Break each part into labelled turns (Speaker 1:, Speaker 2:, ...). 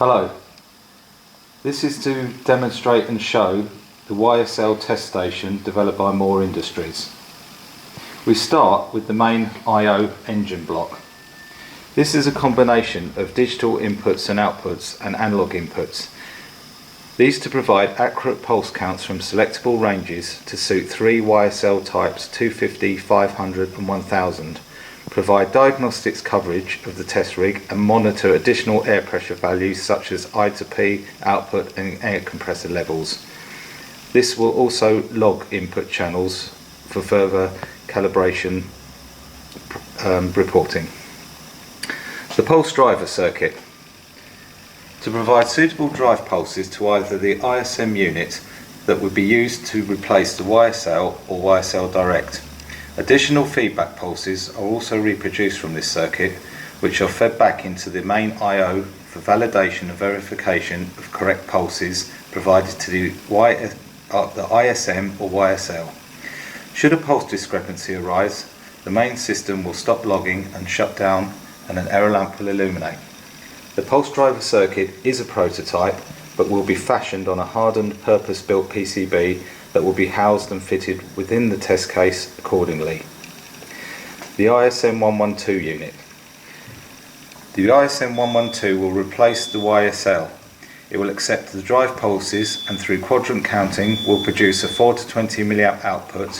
Speaker 1: Hello, this is to demonstrate and show the YSL test station developed by Moore Industries. We start with the main I/O engine block. This is a combination of digital inputs and outputs and analog inputs. These to provide accurate pulse counts from selectable ranges to suit three YSL types 250, 500 and 1000. Provide diagnostics coverage of the test rig and monitor additional air pressure values such as I to P, output and air compressor levels. This will also log input channels for further calibration reporting. The pulse driver circuit. To provide suitable drive pulses to either the ISM unit that would be used to replace the YSL or YSL Direct. Additional feedback pulses are also reproduced from this circuit, which are fed back into the main I/O for validation and verification of correct pulses provided to the ISM or YSL. Should a pulse discrepancy arise, the main system will stop logging and shut down, and an error lamp will illuminate. The pulse driver circuit is a prototype, but will be fashioned on a hardened purpose-built PCB that will be housed and fitted within the test case accordingly. The ISM 112 unit. The ISM 112 will replace the YSL. It will accept the drive pulses and through quadrant counting will produce a 4 to 20 mA output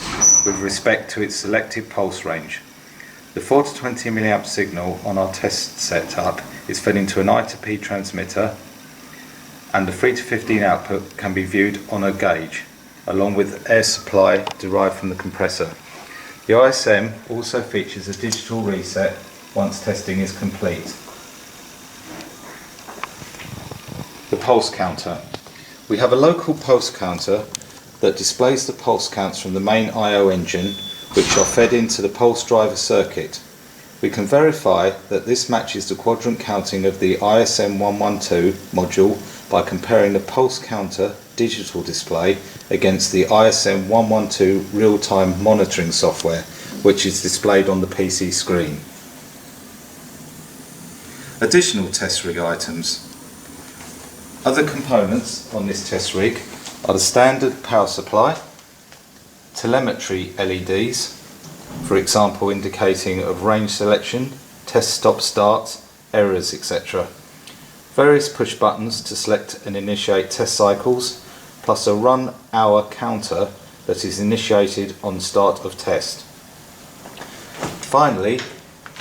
Speaker 1: with respect to its selected pulse range. The 4 to 20 mA signal on our test setup is fed into an I to P transmitter, and the 3 to 15 output can be viewed on a gauge, along with air supply derived from the compressor. The ISM also features a digital reset once testing is complete. The pulse counter. We have a local pulse counter that displays the pulse counts from the main I/O engine, which are fed into the pulse driver circuit. We can verify that this matches the quadrant counting of the ISM 112 module by comparing the pulse counter digital display against the ISM 112 real-time monitoring software, which is displayed on the PC screen. Additional test rig items. Other components on this test rig are the standard power supply, telemetry LEDs, for example indicating of range selection, test stop start, errors, etc. Various push buttons to select and initiate test cycles, plus a run hour counter that is initiated on start of test. Finally,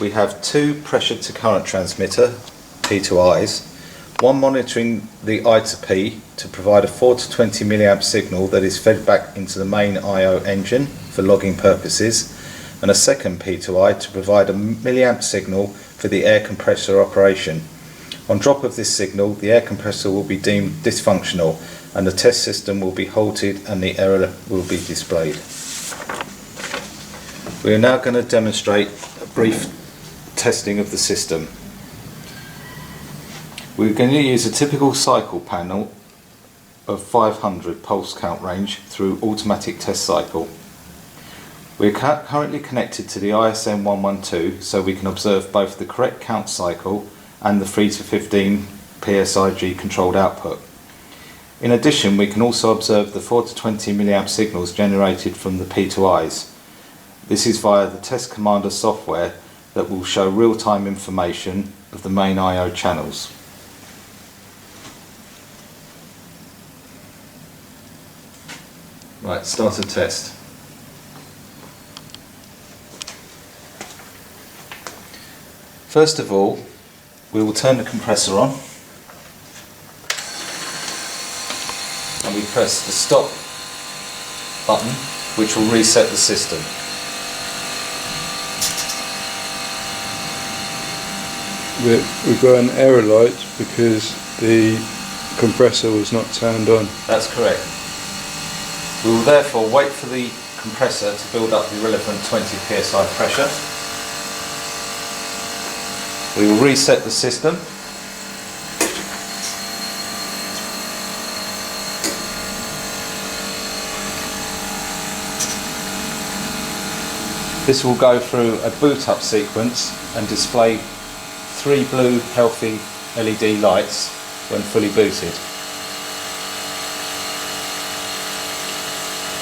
Speaker 1: we have two pressure to current transmitter, P to Is, one monitoring the I to P to provide a 4 to 20 mA signal that is fed back into the main I/O engine for logging purposes, and a second P to I to provide a milliamp signal for the air compressor operation. On drop of this signal, the air compressor will be deemed dysfunctional and the test system will be halted and the error will be displayed. We are now going to demonstrate a brief testing of the system. We're going to use a typical cycle panel of 500 pulse count range through automatic test cycle. We are currently connected to the ISM 112 so we can observe both the correct count cycle and the 3 to 15 PSIG controlled output. In addition, we can also observe the 4 to 20 mA signals generated from the P to Is. This is via the Test Commander software that will show real-time information of the main I/O channels. Right, start a test. First of all, we will turn the compressor on and we press the stop button, which will reset the system.
Speaker 2: We've got an error light because the compressor was not turned on.
Speaker 1: That's correct. We will therefore wait for the compressor to build up the relevant 20 psi pressure. We will reset the system. This will go through a boot up sequence and display 3 blue healthy LED lights when fully booted.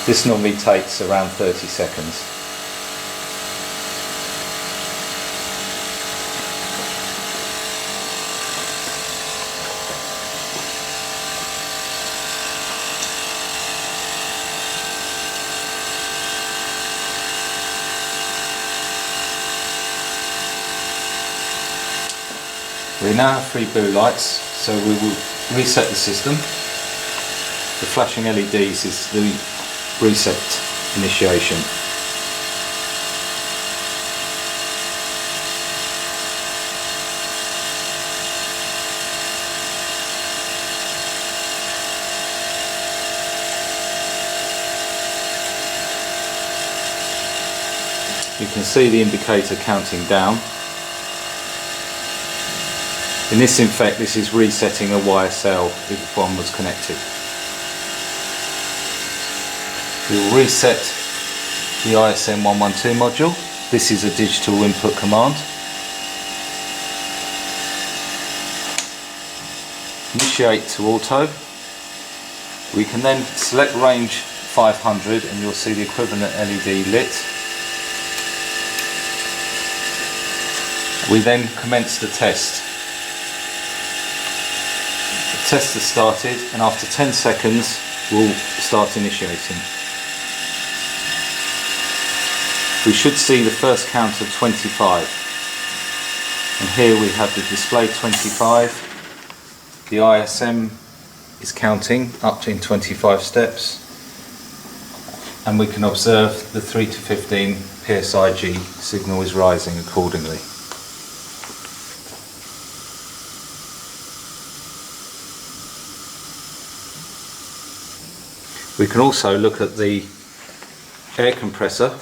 Speaker 1: This normally takes around 30 seconds. We now have 3 blue lights, so we will reset the system. The flashing LEDs is the reset initiation. You can see the indicator counting down. In this effect, this is resetting a YSL if one was connected. We will reset the ISM 112 module. This is a digital input command. Initiate to auto. We can then select range 500 and you'll see the equivalent LED lit. We then commence the test. The test has started, and after 10 seconds we'll start initiating. We should see the first count of 25, and here we have the display 25. The ISM is counting up in 25 steps, and we can observe the 3 to 15 PSIG signal is rising accordingly. We can also look at the air compressor.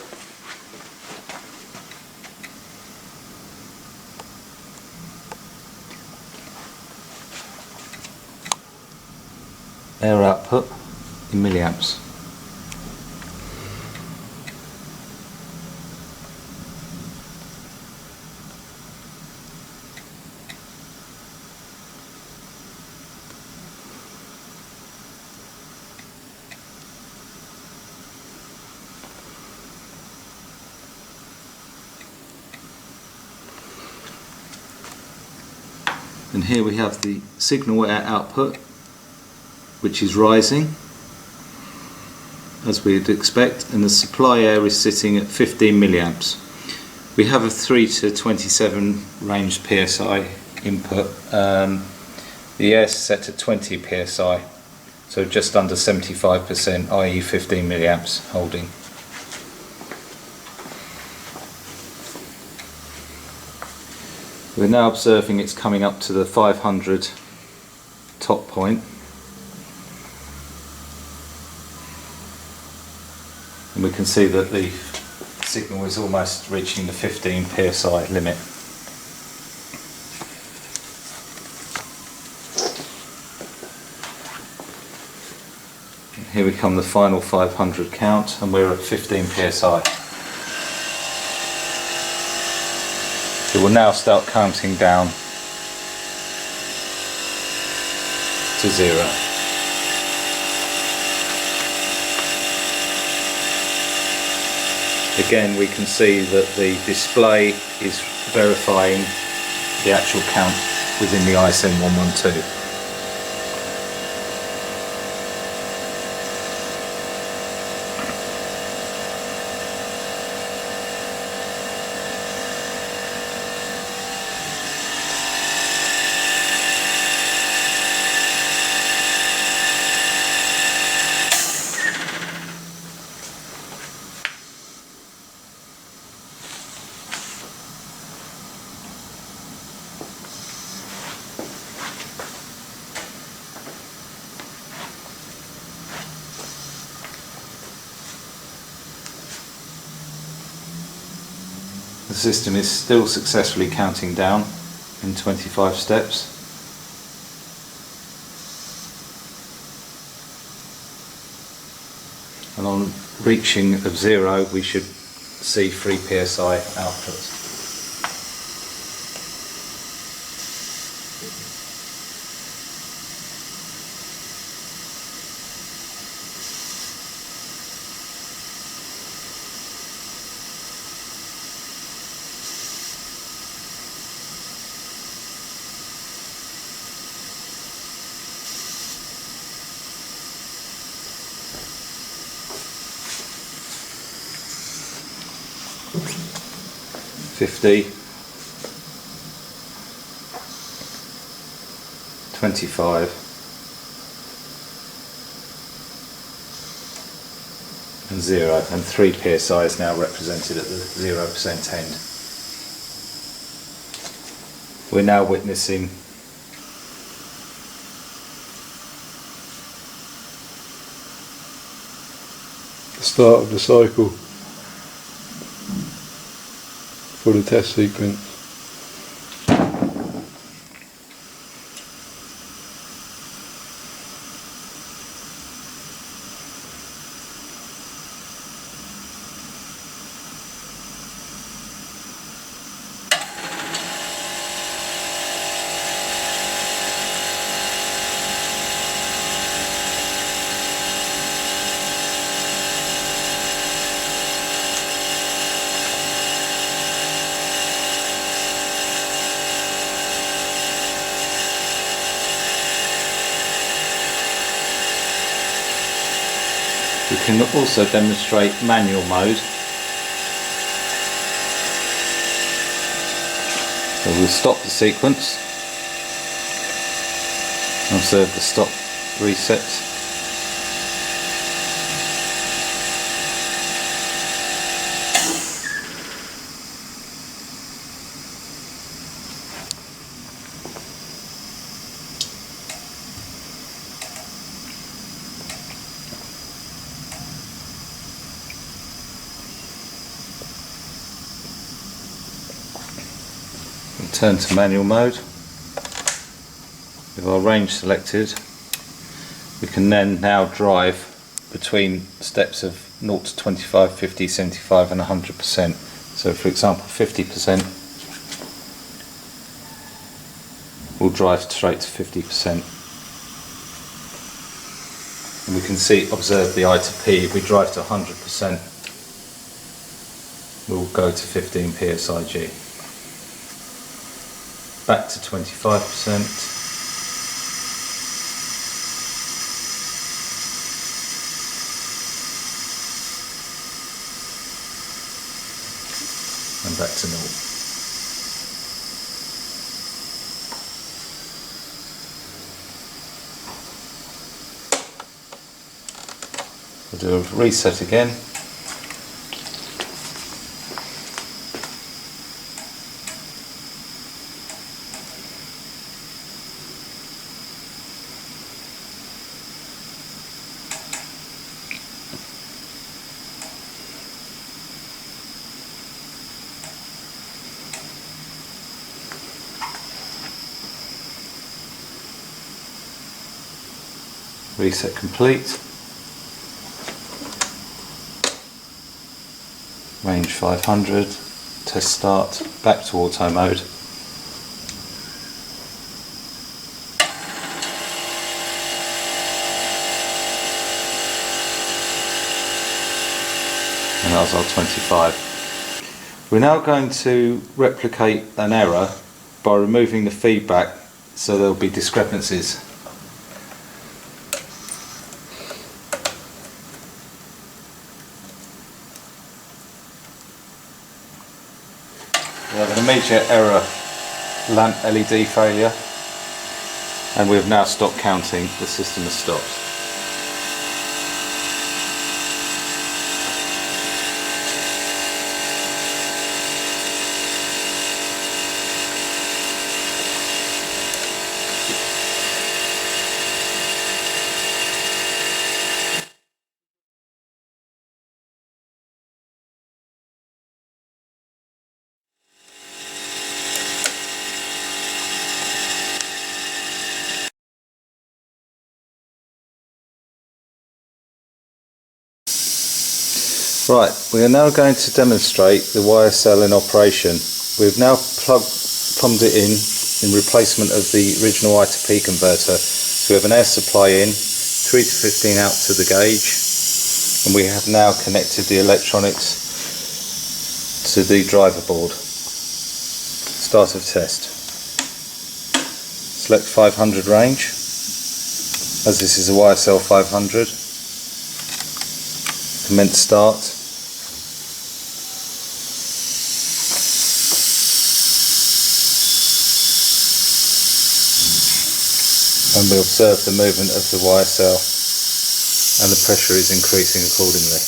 Speaker 1: Air output in milliamps. And here we have the signal air output, which is rising as we'd expect, and the supply air is sitting at 15 milliamps. We have a 3 to 27 range PSI input. The air is set at 20 PSI, so just under 75%, i.e. 15 milliamps holding. We're now observing it's coming up to the 500 top point, and we can see that the signal is almost reaching the 15 PSI limit. And here we come, the final 500 count, and we're at 15 PSI. It will now start counting down to 0. Again, we can see that the display is verifying the actual count within the ISM 112. The system is still successfully counting down in 25 steps. And on reaching of 0 we should see 3 PSI output. 50, 25 and 0, and 3 psi is now represented at the 0% end. We're now witnessing
Speaker 2: the start of the cycle for the test sequence.
Speaker 1: We can also demonstrate manual mode. So we'll stop the sequence, observe the stop reset. Turn to manual mode. With our range selected, we can then now drive between steps of 0 to 25, 50, 75 and 100%. So for example 50%, we'll drive straight to 50%. And we can observe the I to P. If we drive to 100%, we'll go to 15 psig. Back to 25%. And back to 0. We'll do a reset again. Reset complete. Range 500. Test start. Back to auto mode. And that's our 25. We're now going to replicate an error by removing the feedback, so there'll be discrepancies. We have an immediate error lamp LED failure, and we've now stopped counting. The system has stopped. Right, we are now going to demonstrate the YSL in operation. We've now plumbed it in replacement of the original I to P converter. So we have an air supply in, 3 to 15 out to the gauge, and we have now connected the electronics to the driver board. Start of test. Select 500 range, as this is a YSL 500. Commence start. and we observe the movement of the YSL, and the pressure is increasing accordingly.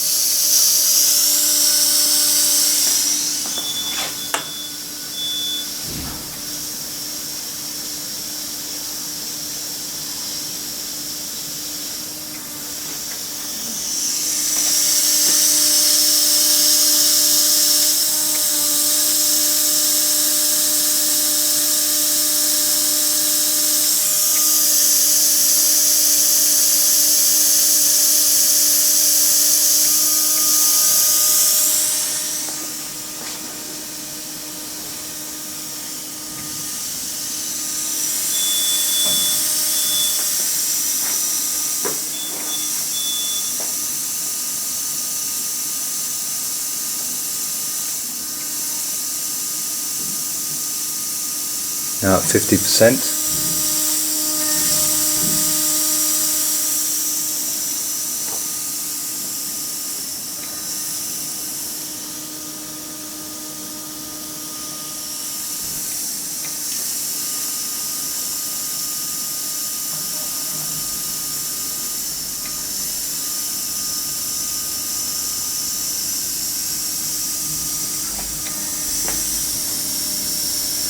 Speaker 1: Now at 50%.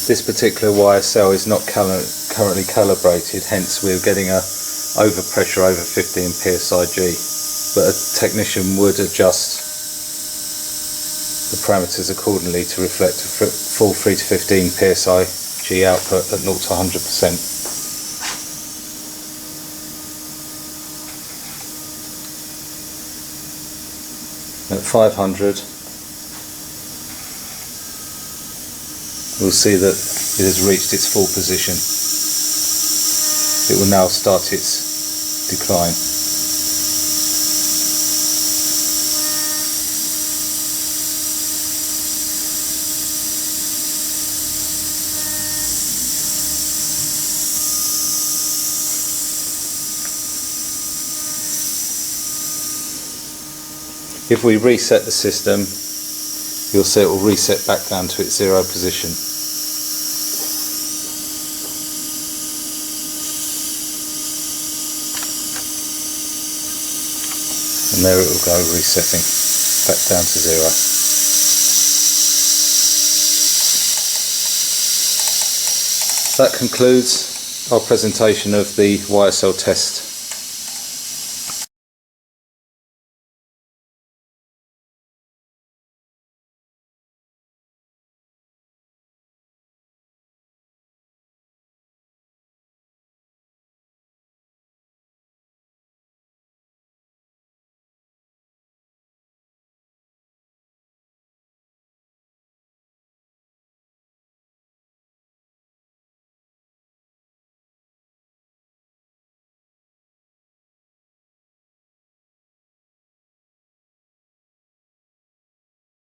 Speaker 1: This particular YSL is not currently calibrated, hence we're getting a overpressure over 15 psig, but a technician would adjust the parameters accordingly to reflect a full 3 to 15 psig output at 0 to 100%. At 500, we'll see that it has reached its full position. It will now start its decline. If we reset the system, you'll see it will reset back down to its zero position. And there it will go, resetting back down to zero. That concludes our presentation of the YSL test